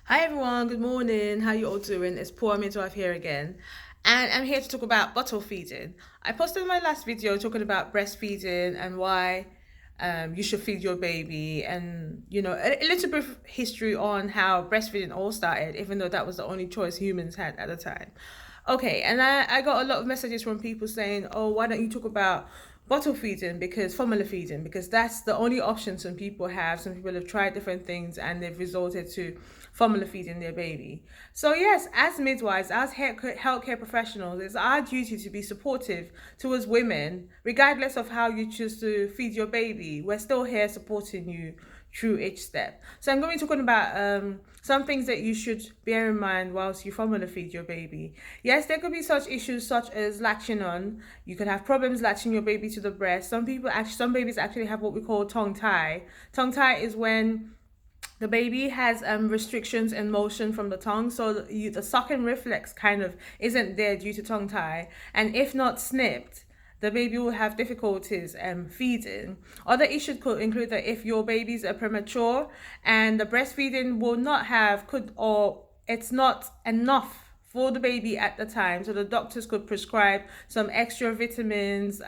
Hi everyone, good morning. How you all doing? It's Puah-Midwife here again. And I'm here to talk about bottle feeding. I posted my last video talking about breastfeeding and why you should feed your baby and a little bit of history on how breastfeeding all started, even though that was the only choice humans had at the time. Okay, and I got a lot of messages from people saying, oh, why don't you talk about bottle feeding because formula feeding because that's the only option some people have. Some people have tried different things and they've resorted to formula feeding their baby. So yes, as midwives, as healthcare professionals, it's our duty to be supportive towards women regardless of how you choose to feed your baby. We're still here supporting you through each step. So I'm going to be talking about some things that you should bear in mind whilst you formula feed your baby. Yes, there could be such issues such as latching on. You could have problems latching your baby to the breast. Some babies actually have what we call tongue tie. Tongue tie is when the baby has restrictions in motion from the tongue, so the sucking reflex kind of isn't there due to tongue tie, and if not snipped, the baby will have difficulties feeding. Other issues could include that if your babies are premature and the breastfeeding will not have could or it's not enough for the baby at the time. So the doctors could prescribe some extra vitamins,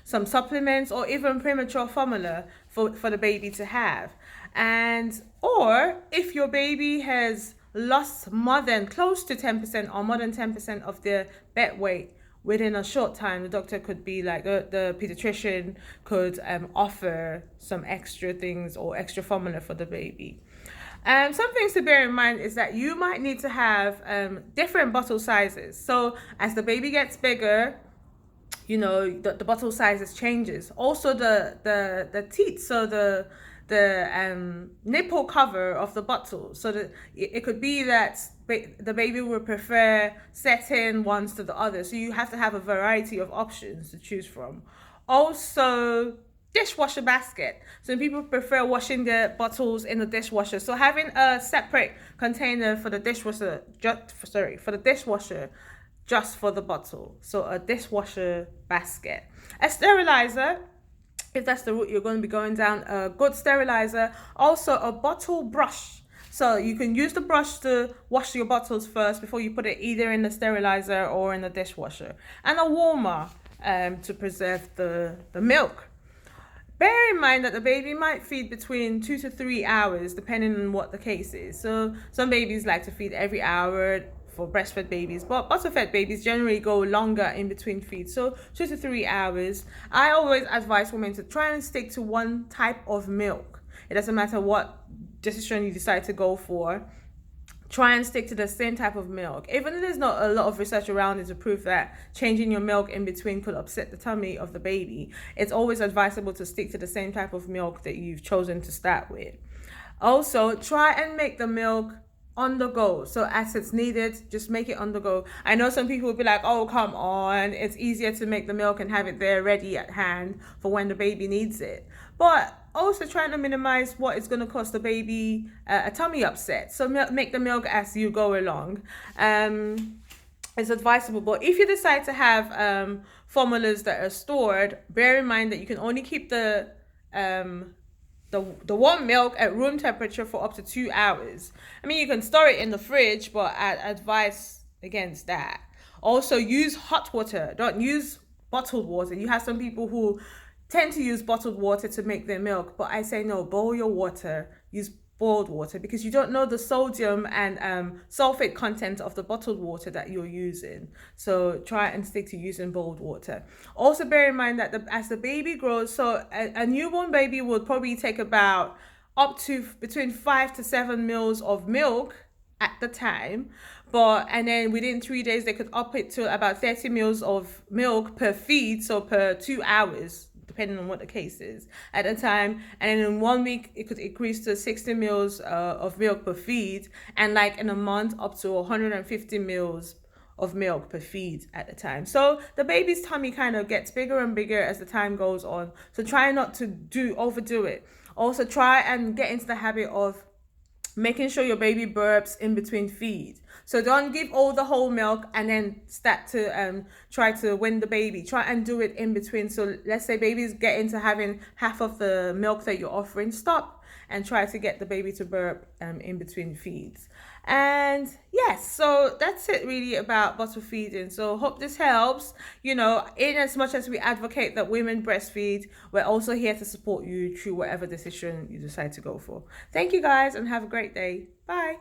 some supplements, or even premature formula for the baby to have. And or if your baby has lost more than close to 10% or more than 10% of their bed weight within a short time, the doctor could be like the pediatrician could offer some extra things or extra formula for the baby. Some things to bear in mind is that you might need to have different bottle sizes. So as the baby gets bigger, the bottle sizes changes. Also the teat, so the nipple cover of the bottle. So that it could be that the baby would prefer certain ones to the other. So you have to have a variety of options to choose from. Also, dishwasher basket. Some people prefer washing their bottles in the dishwasher. So having a separate container for the dishwasher, for the dishwasher, just for the bottle. So a dishwasher basket. A sterilizer, if that's the route you're going to be going down, a good sterilizer. Also a bottle brush. So you can use the brush to wash your bottles first before you put it either in the sterilizer or in the dishwasher. And a warmer to preserve the milk. Bear in mind that the baby might feed between 2 to 3 hours, depending on what the case is. So some babies like to feed every hour for breastfed babies, but bottle-fed babies generally go longer in between feeds. So 2 to 3 hours. I always advise women to try and stick to one type of milk. It doesn't matter what decision you decide to go for. Try and stick to the same type of milk. Even though there's not a lot of research around it to prove that changing your milk in between could upset the tummy of the baby, it's always advisable to stick to the same type of milk that you've chosen to start with. Also, try and make the milk on the go. So as it's needed, just make it on the go. I know some people will be like, oh, come on, it's easier to make the milk and have it there ready at hand for when the baby needs it. But also trying to minimize what it's going to cost the baby a tummy upset. So make the milk as you go along. It's advisable. But if you decide to have formulas that are stored, bear in mind that you can only keep the warm milk at room temperature for up to 2 hours. I mean, you can store it in the fridge, but I advise against that. Also, use hot water. Don't use bottled water. You have some people who tend to use bottled water to make their milk, but I say no, boil your water. Use boiled water because you don't know the sodium and sulfate content of the bottled water that you're using. So try and stick to using boiled water. Also bear in mind that as the baby grows, so a newborn baby would probably take about up to between 5 to 7 mils of milk at the time, and then within 3 days they could up it to about 30 mils of milk per feed, so per 2 hours, depending on what the case is at a time. And then in 1 week, it could increase to 60 mils of milk per feed. And like in a month, up to 150 mils of milk per feed at a time. So the baby's tummy kind of gets bigger and bigger as the time goes on. So try not to overdo it. Also try and get into the habit of making sure your baby burps in between feed. So don't give all the whole milk and then start to try to win the baby. Try and do it in between. So let's say babies get into having half of the milk that you're offering. Stop and try to get the baby to burp in between feeds. And yes, so that's it really about bottle feeding. So hope this helps. You know, in as much as we advocate that women breastfeed, we're also here to support you through whatever decision you decide to go for. Thank you guys and have a great day. Bye.